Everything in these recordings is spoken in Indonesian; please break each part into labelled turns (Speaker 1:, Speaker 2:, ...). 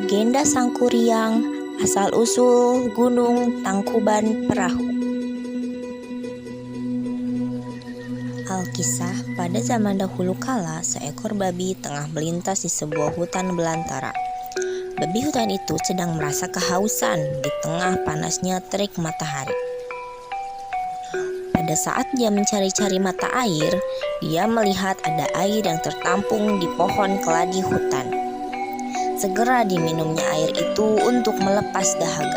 Speaker 1: Legenda Sangkuriang, asal-usul Gunung Tangkuban Perahu. Alkisah, pada zaman dahulu kala, seekor babi tengah melintas di sebuah hutan belantara. Babi hutan itu sedang merasa kehausan di tengah panasnya terik matahari. Pada saat dia mencari-cari mata air, dia melihat ada air yang tertampung di pohon keladi hutan. Segera diminumnya air itu untuk melepas dahaga.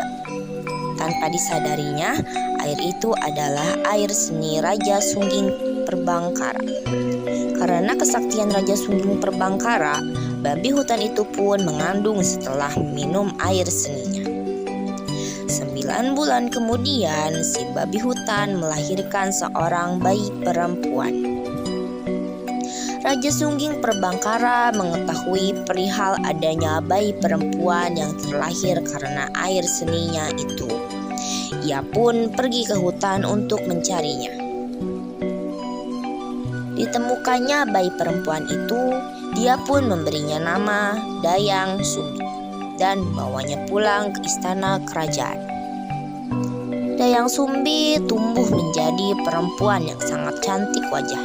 Speaker 1: Tanpa disadarinya, air itu adalah air seni Raja Sungging Perbangkara. Karena kesaktian Raja Sungging Perbangkara, babi hutan itu pun mengandung setelah minum air seninya. 9 bulan kemudian, si babi hutan melahirkan seorang bayi perempuan. Raja Sungging Perbangkara mengetahui perihal adanya bayi perempuan yang terlahir karena air seninya itu. Ia pun pergi ke hutan untuk mencarinya. Ditemukannya bayi perempuan itu, dia pun memberinya nama Dayang Sumbi dan membawanya pulang ke istana kerajaan. Dayang Sumbi tumbuh menjadi perempuan yang sangat cantik wajah.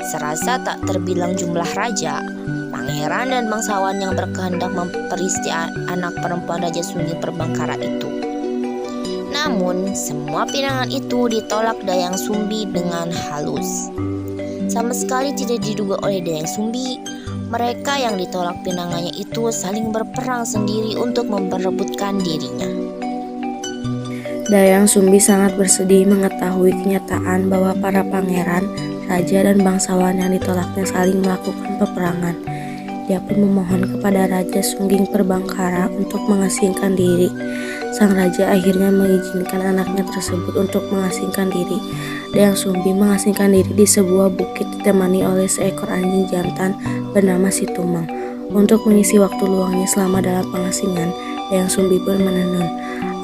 Speaker 1: Serasa tak terbilang jumlah raja, pangeran dan bangsawan yang berkehendak memperisti anak perempuan Raja Sungging Perbangkara itu. Namun, semua pinangan itu ditolak Dayang Sumbi dengan halus. Sama sekali tidak diduga oleh Dayang Sumbi, mereka yang ditolak pinangannya itu saling berperang sendiri untuk memperebutkan dirinya.
Speaker 2: Dayang Sumbi sangat bersedih mengetahui kenyataan bahwa para pangeran, raja, dan bangsawan yang ditolaknya saling melakukan peperangan. Dia pun memohon kepada Raja Sungging Perbangkara untuk mengasingkan diri. Sang raja akhirnya mengizinkan anaknya tersebut untuk mengasingkan diri. Dayang Sumbi mengasingkan diri di sebuah bukit ditemani oleh seekor anjing jantan bernama Situmang. Untuk mengisi waktu luangnya selama dalam pengasingan, Dayang Sumbi pun menenun.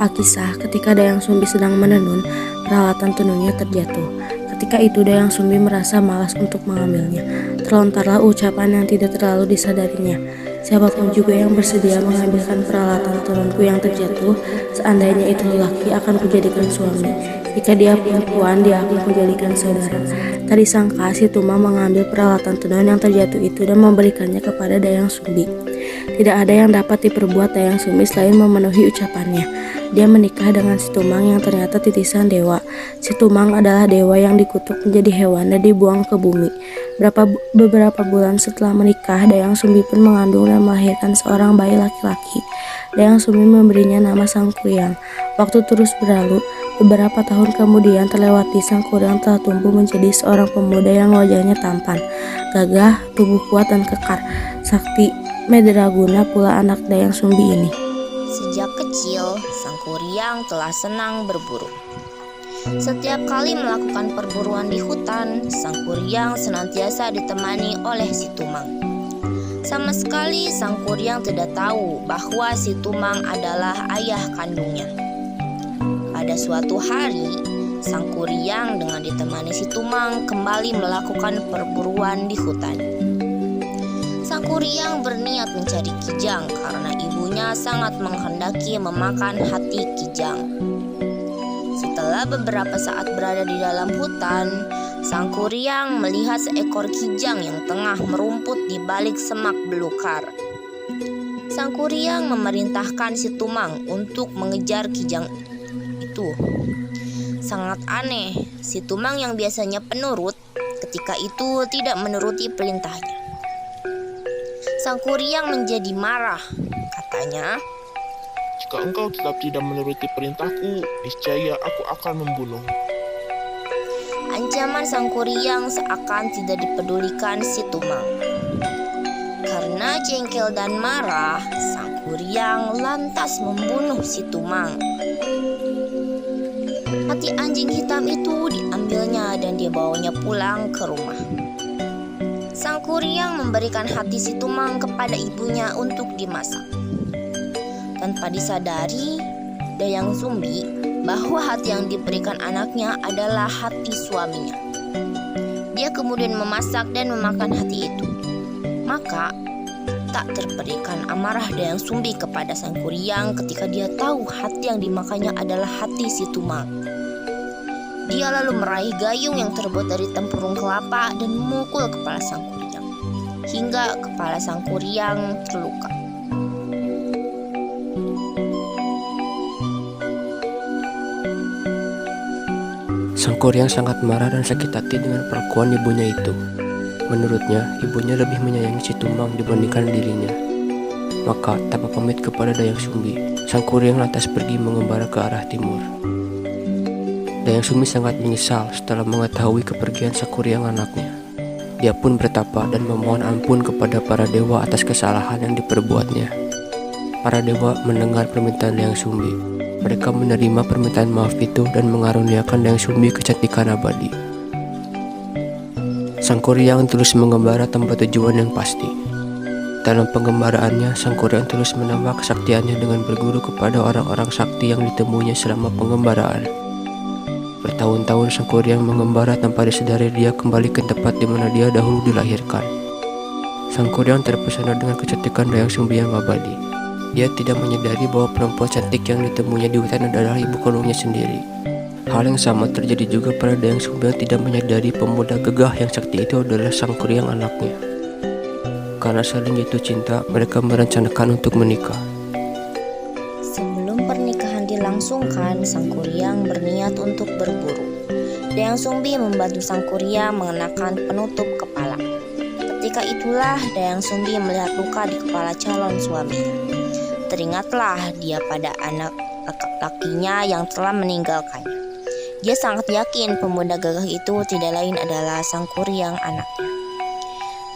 Speaker 2: Alkisah, ketika Dayang Sumbi sedang menenun, peralatan tenunnya terjatuh. Ketika itu Dayang Sumbi merasa malas untuk mengambilnya. Terlontarlah ucapan yang tidak terlalu disadarinya. Siapapun juga yang bersedia mengambilkan peralatan tenunku yang terjatuh, seandainya itu lelaki akan kujadikan suami. Jika dia perempuan, dia akan kujadikan saudara. Tadi sangka Situmang mengambil peralatan tenun yang terjatuh itu dan memberikannya kepada Dayang Sumbi. Tidak ada yang dapat diperbuat Dayang Sumbi selain memenuhi ucapannya. Dia menikah dengan Situmang yang ternyata titisan dewa. Situmang adalah dewa yang dikutuk menjadi hewan dan dibuang ke bumi. Beberapa bulan setelah menikah, Dayang Sumbi pun mengandung dan melahirkan seorang bayi laki-laki. Dayang Sumbi memberinya nama Sangkuriang. Waktu terus berlalu. Beberapa tahun kemudian terlewati, Sangkuriang telah tumbuh menjadi seorang pemuda yang wajahnya tampan, gagah, tubuh kuat dan kekar. Sakti Medraguna pula anak Dayang Sumbi ini.
Speaker 1: Sejak kecil, Sangkuriang telah senang berburu. Setiap kali melakukan perburuan di hutan, Sangkuriang senantiasa ditemani oleh Situmang. Sama sekali Sangkuriang tidak tahu bahwa Situmang adalah ayah kandungnya. Pada suatu hari, Sangkuriang dengan ditemani Situmang kembali melakukan perburuan di hutan. Sangkuriang berniat mencari kijang karena ibunya sangat menghendaki memakan hati kijang. Setelah beberapa saat berada di dalam hutan, Sangkuriang melihat seekor kijang yang tengah merumput di balik semak belukar. Sangkuriang memerintahkan Situmang untuk mengejar kijang itu. Sangat aneh, Situmang yang biasanya penurut, ketika itu tidak menuruti perintahnya. Sangkuriang menjadi marah, katanya,
Speaker 3: "Jika engkau tetap tidak menuruti perintahku, niscaya aku akan membunuh."
Speaker 1: Ancaman Sangkuriang seakan tidak dipedulikan Situmang. Karena jengkel dan marah, Sangkuriang lantas membunuh Situmang. Hati anjing hitam itu diambilnya dan dia bawanya pulang ke rumah. Sangkuriang memberikan hati Situmang kepada ibunya untuk dimasak. Tanpa disadari, Dayang Sumbi bahwa hati yang diberikan anaknya adalah hati suaminya. Dia kemudian memasak dan memakan hati itu. Maka Tak terperikan amarah Dayang Sumbi kepada Sang Kuryang ketika dia tahu hati yang dimakannya adalah hati si Tumang. Dia lalu meraih gayung yang terbuat dari tempurung kelapa dan memukul kepala Sang Kuryang, hingga kepala Sang Kuryang terluka.
Speaker 4: Sang Kuryang sangat marah dan sakit hati dengan perlakuan ibunya itu. Menurutnya, ibunya lebih menyayangi si Tumang dibandingkan dirinya. Maka, tanpa pamit kepada Dayang Sumbi, Sang Kuryang lantas pergi mengembara ke arah timur. Dayang Sumbi sangat menyesal setelah mengetahui kepergian Sang Kuryang anaknya. Dia pun bertapa dan memohon ampun kepada para dewa atas kesalahan yang diperbuatnya. Para dewa mendengar permintaan Dayang Sumbi. Mereka menerima permintaan maaf itu dan mengaruniakan Dayang Sumbi kecantikan abadi. Sang Kuryang terus mengembara tanpa tujuan yang pasti. Dalam penggembaraannya, Sang Kuryang terus menambah kesaktiannya dengan berguru kepada orang-orang sakti yang ditemuinya selama penggembaraan. Bertahun-tahun Sang Kuryang mengembara tanpa disadari dia kembali ke tempat di mana dia dahulu dilahirkan. Sang Kuryang terpesona dengan kecantikan Dayang Sumbi yang abadi. Dia tidak menyadari bahwa perempuan cantik yang ditemuinya di hutan adalah ibu kandungnya sendiri. Hal yang sama terjadi juga pada Dayang Sumbi yang tidak menyadari pemuda gegah yang sakti itu adalah Sang Kuryang anaknya. Karena saling jatuh cinta, mereka merencanakan untuk menikah.
Speaker 1: Sebelum pernikahan dilangsungkan, Sang Kuryang berniat untuk berburu. Dayang Sumbi membantu Sang Kuryang mengenakan penutup kepala. Ketika itulah Dayang Sumbi melihat luka di kepala calon suaminya. Teringatlah dia pada anak laki-lakinya yang telah meninggalkannya. Dia sangat yakin pemuda gagah itu tidak lain adalah Sang Kuryang anaknya.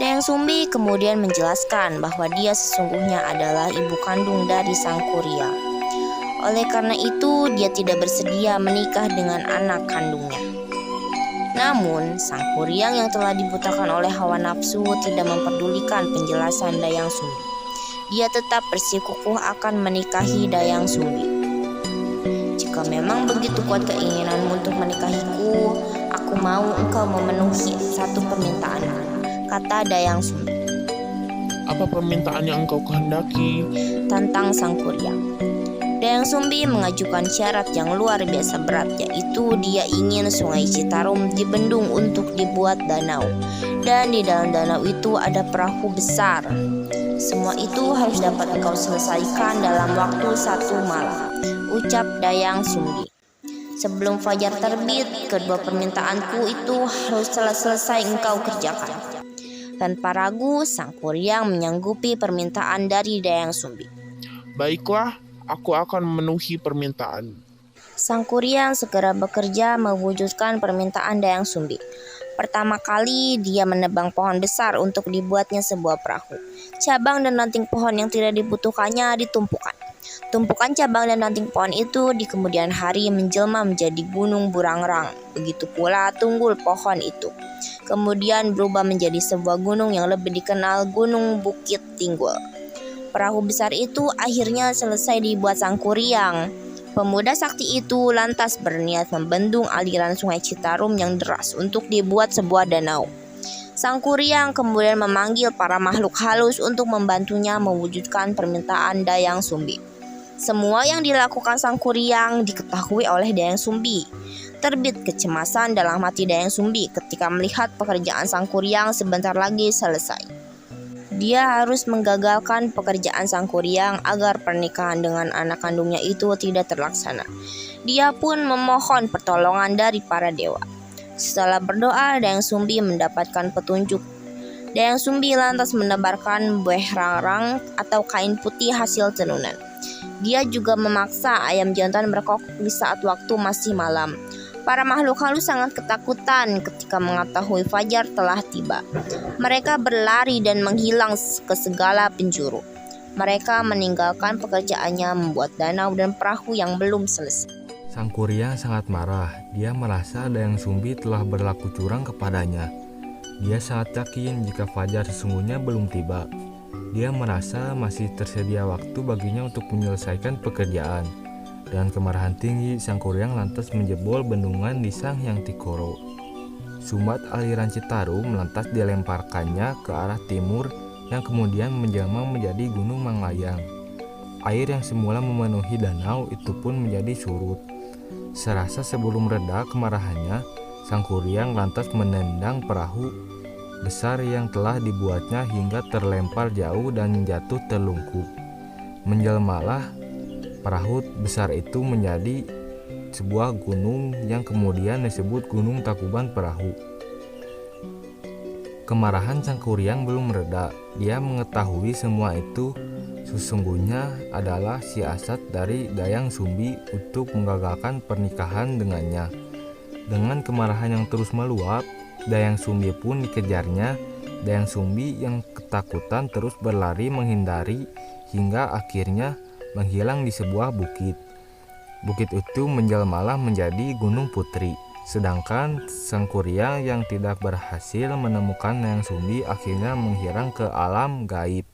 Speaker 1: Dayang Sumbi kemudian menjelaskan bahwa dia sesungguhnya adalah ibu kandung dari Sang Kuryang. Oleh karena itu, dia tidak bersedia menikah dengan anak kandungnya. Namun, Sang Kuryang yang telah dibutakan oleh hawa nafsu tidak memperdulikan penjelasan Dayang Sumbi. Dia tetap bersikukuh akan menikahi Dayang Sumbi. Jika memang begitu kuat keinginanmu untuk menikahiku, aku mau engkau memenuhi satu permintaanku, kata Dayang Sumbi.
Speaker 3: Apa permintaan yang engkau kehendaki?
Speaker 1: Tantang Sang Kuryang. Dayang Sumbi mengajukan syarat yang luar biasa berat, yaitu dia ingin Sungai Citarum dibendung untuk dibuat danau, dan di dalam danau itu ada perahu besar. Semua itu harus dapat engkau selesaikan dalam waktu 1 malam, ucap Dayang Sumbi. Sebelum fajar terbit, kedua permintaanku itu harus selesai engkau kerjakan. Tanpa ragu, Sang Kuryang menyanggupi permintaan dari Dayang Sumbi.
Speaker 3: Baiklah, aku akan memenuhi permintaan.
Speaker 1: Sang Kuryang segera bekerja mewujudkan permintaan Dayang Sumbi. Pertama kali, dia menebang pohon besar untuk dibuatnya sebuah perahu. Cabang dan ranting pohon yang tidak dibutuhkannya ditumpukan. Tumpukan cabang dan ranting pohon itu di kemudian hari menjelma menjadi gunung burangrang. Begitu pula tunggul pohon itu. Kemudian berubah menjadi sebuah gunung yang lebih dikenal Gunung Bukit Tinggul. Perahu besar itu akhirnya selesai dibuat Sang Kuryang. Pemuda sakti itu lantas berniat membendung aliran Sungai Citarum yang deras untuk dibuat sebuah danau. Sang Kuryang kemudian memanggil para makhluk halus untuk membantunya mewujudkan permintaan Dayang Sumbi. Semua yang dilakukan Sang Kuryang diketahui oleh Dayang Sumbi. Terbit kecemasan dalam hati Dayang Sumbi ketika melihat pekerjaan Sang Kuryang sebentar lagi selesai. Dia harus menggagalkan pekerjaan Sang Kuryang agar pernikahan dengan anak kandungnya itu tidak terlaksana. Dia pun memohon pertolongan dari para dewa. Setelah berdoa, Dayang Sumbi mendapatkan petunjuk. Dayang Sumbi lantas menebarkan behrang atau kain putih hasil tenunan. Dia juga memaksa ayam jantan berkokok di saat waktu masih malam. Para makhluk halus sangat ketakutan ketika mengetahui fajar telah tiba. Mereka berlari dan menghilang ke segala penjuru. Mereka meninggalkan pekerjaannya membuat danau dan perahu yang belum selesai.
Speaker 5: Sang Kuryang sangat marah. Dia merasa Dayang Sumbi telah berlaku curang kepadanya. Dia sangat yakin jika fajar sesungguhnya belum tiba. Dia merasa masih tersedia waktu baginya untuk menyelesaikan pekerjaan. Dengan kemarahan tinggi, Sang Kuryang lantas menjebol bendungan di Sanghyang Tikoro. Sumbat aliran Citarum lantas dilemparkannya ke arah timur yang kemudian menjelma menjadi Gunung Manglayang. Air yang semula memenuhi danau itu pun menjadi surut. Serasa sebelum reda kemarahannya, Sang Kuryang lantas menendang perahu besar yang telah dibuatnya hingga terlempar jauh dan jatuh terlungkup. Menjelmalah perahu besar itu menjadi sebuah gunung yang kemudian disebut Gunung Tangkuban Perahu. Kemarahan Sang Kuryang belum mereda. Dia mengetahui semua itu sesungguhnya adalah siasat dari Dayang Sumbi untuk menggagalkan pernikahan dengannya. Dengan kemarahan yang terus meluap, Dayang Sumbi pun dikejarnya. Dayang Sumbi yang ketakutan terus berlari menghindari hingga akhirnya menghilang di sebuah bukit. Bukit itu menjelmalah menjadi Gunung Putri. Sedangkan Sang Kuryang yang tidak berhasil menemukan Dayang Sumbi akhirnya menghilang ke alam gaib.